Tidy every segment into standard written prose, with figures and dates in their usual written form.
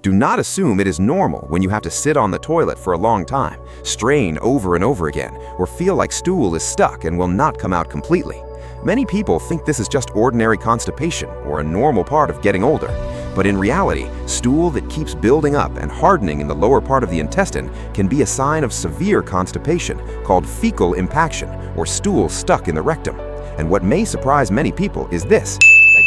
Do not assume it is normal when you have to sit on the toilet for a long time, strain over and over again, or feel like stool is stuck and will not come out completely. Many people think this is just ordinary constipation or a normal part of getting older. But in reality, stool that keeps building up and hardening in the lower part of the intestine can be a sign of severe constipation called fecal impaction or stool stuck in the rectum. And what may surprise many people is this.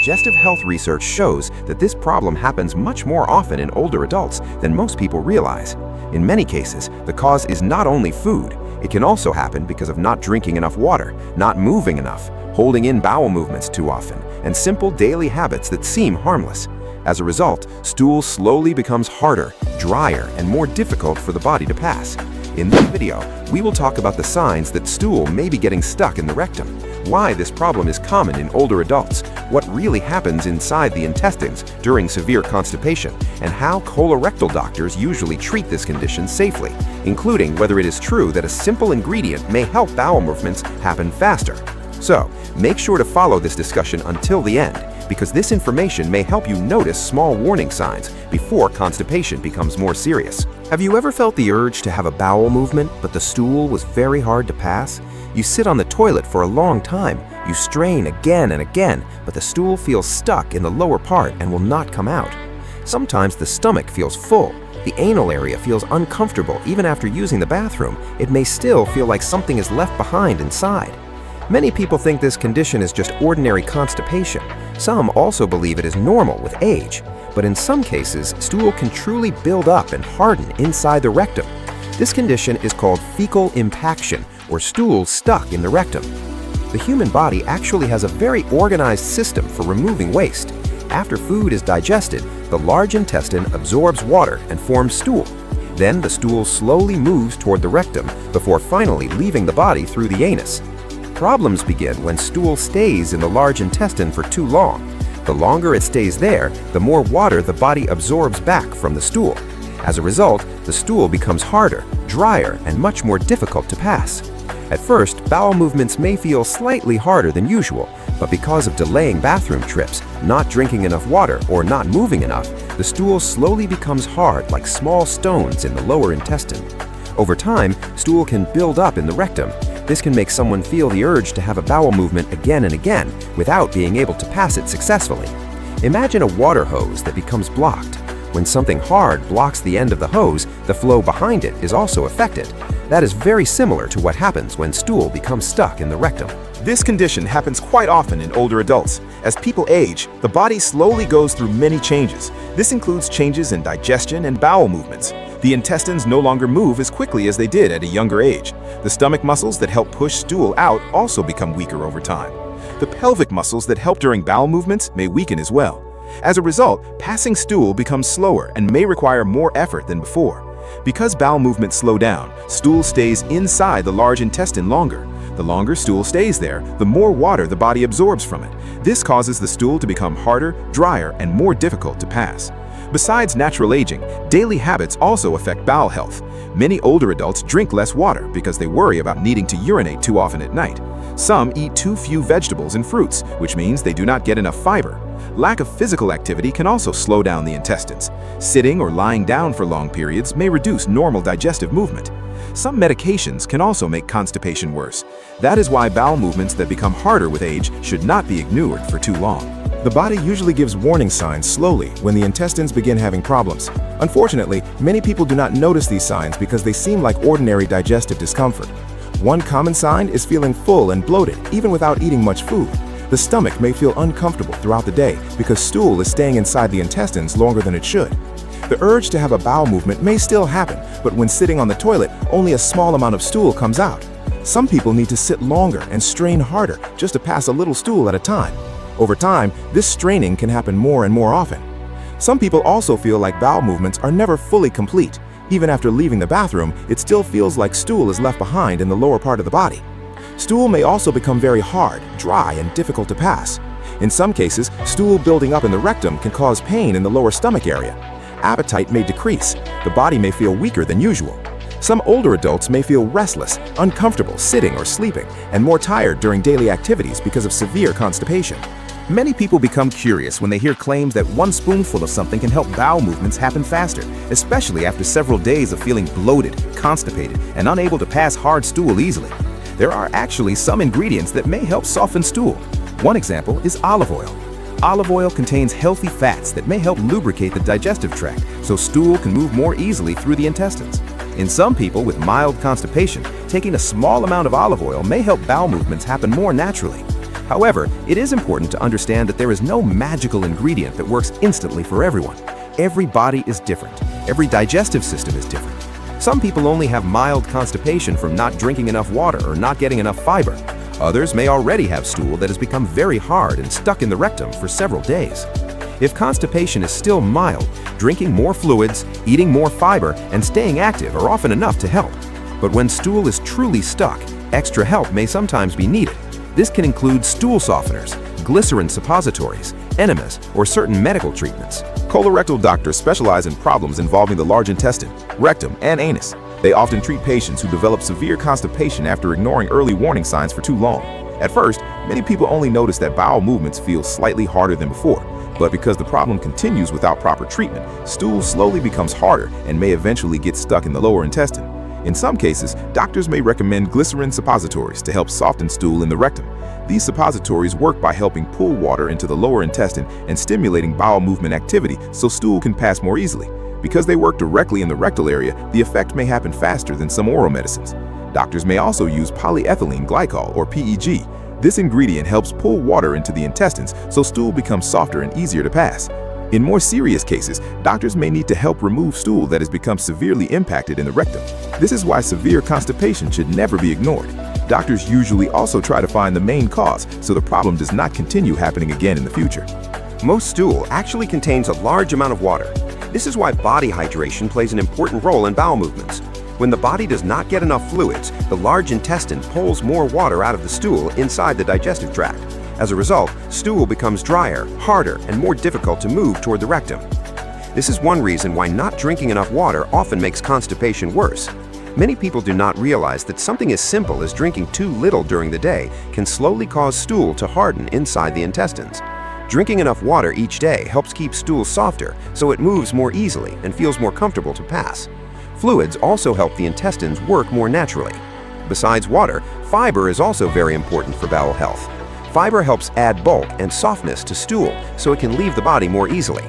Digestive health research shows that this problem happens much more often in older adults than most people realize. In many cases, the cause is not only food. It can also happen because of not drinking enough water, not moving enough, holding in bowel movements too often, and simple daily habits that seem harmless. As a result, stool slowly becomes harder, drier, and more difficult for the body to pass. In this video, we will talk about the signs that stool may be getting stuck in the rectum, why this problem is common in older adults, what really happens inside the intestines during severe constipation, and how colorectal doctors usually treat this condition safely, including whether it is true that a simple ingredient may help bowel movements happen faster. So, make sure to follow this discussion until the end, because this information may help you notice small warning signs before constipation becomes more serious. Have you ever felt the urge to have a bowel movement, but the stool was very hard to pass? You sit on the toilet for a long time, you strain again and again, but the stool feels stuck in the lower part and will not come out. Sometimes the stomach feels full. The anal area feels uncomfortable. Even after using the bathroom, it may still feel like something is left behind inside. Many people think this condition is just ordinary constipation. Some also believe it is normal with age. But in some cases, stool can truly build up and harden inside the rectum. This condition is called fecal impaction, or stool stuck in the rectum. The human body actually has a very organized system for removing waste. After food is digested, the large intestine absorbs water and forms stool. Then the stool slowly moves toward the rectum before finally leaving the body through the anus. Problems begin when stool stays in the large intestine for too long. The longer it stays there, the more water the body absorbs back from the stool. As a result, the stool becomes harder, drier, and much more difficult to pass. At first, bowel movements may feel slightly harder than usual, but because of delaying bathroom trips, not drinking enough water, or not moving enough, the stool slowly becomes hard like small stones in the lower intestine. Over time, stool can build up in the rectum. This can make someone feel the urge to have a bowel movement again and again without being able to pass it successfully. Imagine a water hose that becomes blocked. When something hard blocks the end of the hose, the flow behind it is also affected. That is very similar to what happens when stool becomes stuck in the rectum. This condition happens quite often in older adults. As people age, the body slowly goes through many changes. This includes changes in digestion and bowel movements. The intestines no longer move as quickly as they did at a younger age. The stomach muscles that help push stool out also become weaker over time. The pelvic muscles that help during bowel movements may weaken as well. As a result, passing stool becomes slower and may require more effort than before. Because bowel movements slow down, stool stays inside the large intestine longer. The longer stool stays there, the more water the body absorbs from it. This causes the stool to become harder, drier, and more difficult to pass. Besides natural aging, daily habits also affect bowel health. Many older adults drink less water because they worry about needing to urinate too often at night. Some eat too few vegetables and fruits, which means they do not get enough fiber. Lack of physical activity can also slow down the intestines. Sitting or lying down for long periods may reduce normal digestive movement. Some medications can also make constipation worse. That is why bowel movements that become harder with age should not be ignored for too long. The body usually gives warning signs slowly when the intestines begin having problems. Unfortunately, many people do not notice these signs because they seem like ordinary digestive discomfort. One common sign is feeling full and bloated, even without eating much food. The stomach may feel uncomfortable throughout the day because stool is staying inside the intestines longer than it should. The urge to have a bowel movement may still happen, but when sitting on the toilet, only a small amount of stool comes out. Some people need to sit longer and strain harder just to pass a little stool at a time. Over time, this straining can happen more and more often. Some people also feel like bowel movements are never fully complete. Even after leaving the bathroom, it still feels like stool is left behind in the lower part of the body. Stool may also become very hard, dry, and difficult to pass. In some cases, stool building up in the rectum can cause pain in the lower stomach area. Appetite may decrease. The body may feel weaker than usual. Some older adults may feel restless, uncomfortable sitting or sleeping, and more tired during daily activities because of severe constipation. Many people become curious when they hear claims that one spoonful of something can help bowel movements happen faster, especially after several days of feeling bloated, constipated, and unable to pass hard stool easily. There are actually some ingredients that may help soften stool. One example is olive oil. Olive oil contains healthy fats that may help lubricate the digestive tract so stool can move more easily through the intestines. In some people with mild constipation, taking a small amount of olive oil may help bowel movements happen more naturally. However, it is important to understand that there is no magical ingredient that works instantly for everyone. Every body is different. Every digestive system is different. Some people only have mild constipation from not drinking enough water or not getting enough fiber. Others may already have stool that has become very hard and stuck in the rectum for several days. If constipation is still mild, drinking more fluids, eating more fiber, and staying active are often enough to help. But when stool is truly stuck, extra help may sometimes be needed. This can include stool softeners, glycerin suppositories, enemas, or certain medical treatments. Colorectal doctors specialize in problems involving the large intestine, rectum, and anus. They often treat patients who develop severe constipation after ignoring early warning signs for too long. At first, many people only notice that bowel movements feel slightly harder than before, but because the problem continues without proper treatment, stool slowly becomes harder and may eventually get stuck in the lower intestine. In some cases, doctors may recommend glycerin suppositories to help soften stool in the rectum. These suppositories work by helping pull water into the lower intestine and stimulating bowel movement activity so stool can pass more easily. Because they work directly in the rectal area, the effect may happen faster than some oral medicines. Doctors may also use polyethylene glycol, or PEG. This ingredient helps pull water into the intestines so stool becomes softer and easier to pass. In more serious cases, doctors may need to help remove stool that has become severely impacted in the rectum. This is why severe constipation should never be ignored. Doctors usually also try to find the main cause so the problem does not continue happening again in the future. Most stool actually contains a large amount of water. This is why body hydration plays an important role in bowel movements. When the body does not get enough fluids, the large intestine pulls more water out of the stool inside the digestive tract. As a result, stool becomes drier, harder, and more difficult to move toward the rectum. This is one reason why not drinking enough water often makes constipation worse. Many people do not realize that something as simple as drinking too little during the day can slowly cause stool to harden inside the intestines. Drinking enough water each day helps keep stool softer so it moves more easily and feels more comfortable to pass. Fluids also help the intestines work more naturally. Besides water, fiber is also very important for bowel health. Fiber helps add bulk and softness to stool so it can leave the body more easily.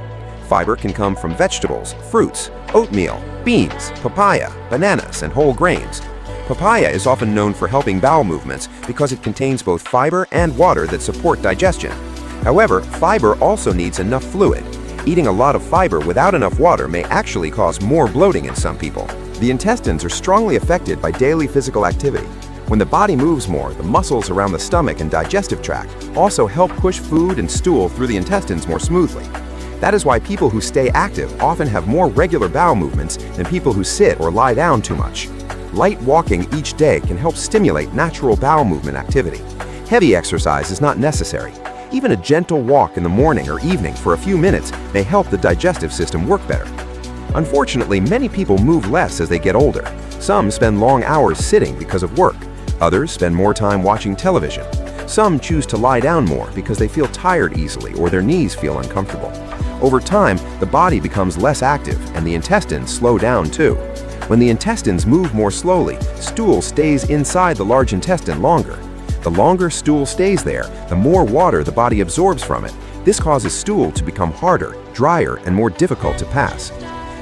Fiber can come from vegetables, fruits, oatmeal, beans, papaya, bananas, and whole grains. Papaya is often known for helping bowel movements because it contains both fiber and water that support digestion. However, fiber also needs enough fluid. Eating a lot of fiber without enough water may actually cause more bloating in some people. The intestines are strongly affected by daily physical activity. When the body moves more, the muscles around the stomach and digestive tract also help push food and stool through the intestines more smoothly. That is why people who stay active often have more regular bowel movements than people who sit or lie down too much. Light walking each day can help stimulate natural bowel movement activity. Heavy exercise is not necessary. Even a gentle walk in the morning or evening for a few minutes may help the digestive system work better. Unfortunately, many people move less as they get older. Some spend long hours sitting because of work. Others spend more time watching television. Some choose to lie down more because they feel tired easily or their knees feel uncomfortable. Over time, the body becomes less active and the intestines slow down too. When the intestines move more slowly, stool stays inside the large intestine longer. The longer stool stays there, the more water the body absorbs from it. This causes stool to become harder, drier, and more difficult to pass.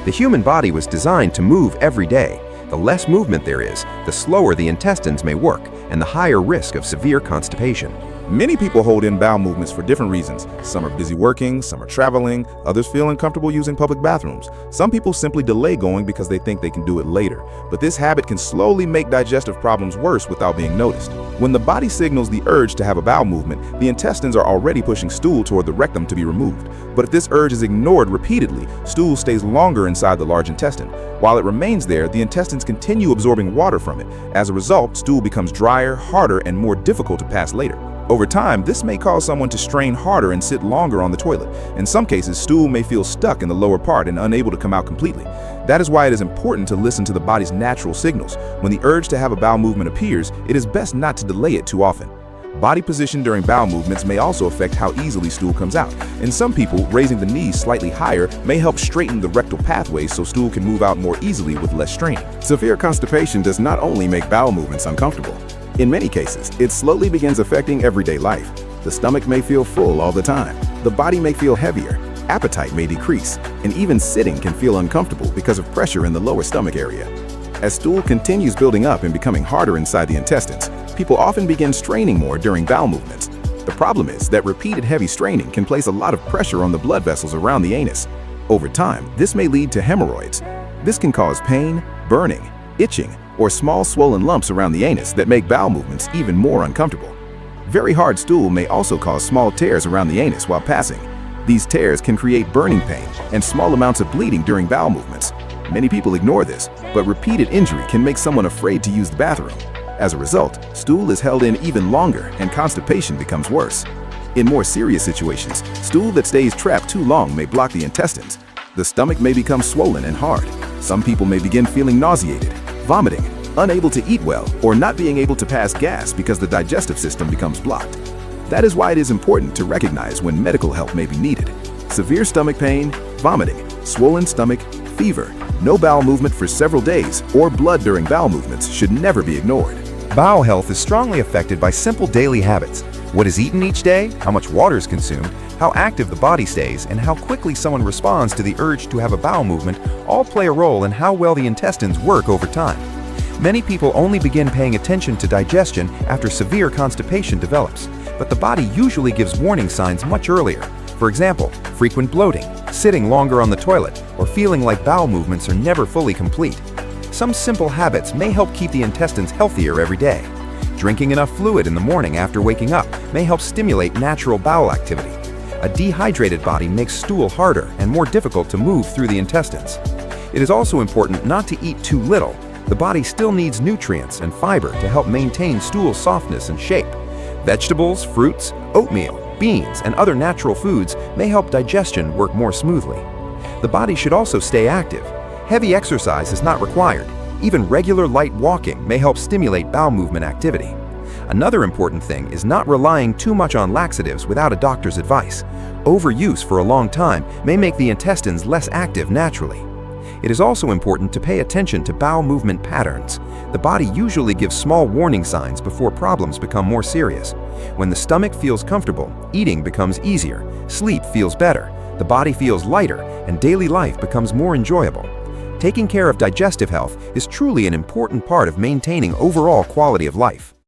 The human body was designed to move every day. The less movement there is, the slower the intestines may work, and the higher risk of severe constipation. Many people hold in bowel movements for different reasons. Some are busy working, some are traveling, others feel uncomfortable using public bathrooms. Some people simply delay going because they think they can do it later. But this habit can slowly make digestive problems worse without being noticed. When the body signals the urge to have a bowel movement, the intestines are already pushing stool toward the rectum to be removed. But if this urge is ignored repeatedly, stool stays longer inside the large intestine. While it remains there, the intestines continue absorbing water from it. As a result, stool becomes drier, harder, and more difficult to pass later. Over time, this may cause someone to strain harder and sit longer on the toilet. In some cases, stool may feel stuck in the lower part and unable to come out completely. That is why it is important to listen to the body's natural signals. When the urge to have a bowel movement appears, it is best not to delay it too often. Body position during bowel movements may also affect how easily stool comes out. In some people, raising the knees slightly higher may help straighten the rectal pathway so stool can move out more easily with less strain. Severe constipation does not only make bowel movements uncomfortable. In many cases, it slowly begins affecting everyday life. The stomach may feel full all the time. The body may feel heavier. Appetite may decrease. And even sitting can feel uncomfortable because of pressure in the lower stomach area. As stool continues building up and becoming harder inside the intestines, people often begin straining more during bowel movements. The problem is that repeated heavy straining can place a lot of pressure on the blood vessels around the anus. Over time, this may lead to hemorrhoids. This can cause pain, burning, itching, or small swollen lumps around the anus that make bowel movements even more uncomfortable. Very hard stool may also cause small tears around the anus while passing. These tears can create burning pain and small amounts of bleeding during bowel movements. Many people ignore this, but repeated injury can make someone afraid to use the bathroom. As a result, stool is held in even longer and constipation becomes worse. In more serious situations, stool that stays trapped too long may block the intestines. The stomach may become swollen and hard. Some people may begin feeling nauseated, vomiting, unable to eat well, or not being able to pass gas because the digestive system becomes blocked. That is why it is important to recognize when medical help may be needed. Severe stomach pain, vomiting, swollen stomach, fever, no bowel movement for several days, or blood during bowel movements should never be ignored. Bowel health is strongly affected by simple daily habits. What is eaten each day, how much water is consumed, how active the body stays, and how quickly someone responds to the urge to have a bowel movement all play a role in how well the intestines work over time. Many people only begin paying attention to digestion after severe constipation develops, but the body usually gives warning signs much earlier. For example, frequent bloating, sitting longer on the toilet, or feeling like bowel movements are never fully complete. Some simple habits may help keep the intestines healthier every day. Drinking enough fluid in the morning after waking up may help stimulate natural bowel activity. A dehydrated body makes stool harder and more difficult to move through the intestines. It is also important not to eat too little. The body still needs nutrients and fiber to help maintain stool softness and shape. Vegetables, fruits, oatmeal, beans, and other natural foods may help digestion work more smoothly. The body should also stay active. Heavy exercise is not required. Even regular light walking may help stimulate bowel movement activity. Another important thing is not relying too much on laxatives without a doctor's advice. Overuse for a long time may make the intestines less active naturally. It is also important to pay attention to bowel movement patterns. The body usually gives small warning signs before problems become more serious. When the stomach feels comfortable, eating becomes easier, sleep feels better, the body feels lighter, and daily life becomes more enjoyable. Taking care of digestive health is truly an important part of maintaining overall quality of life.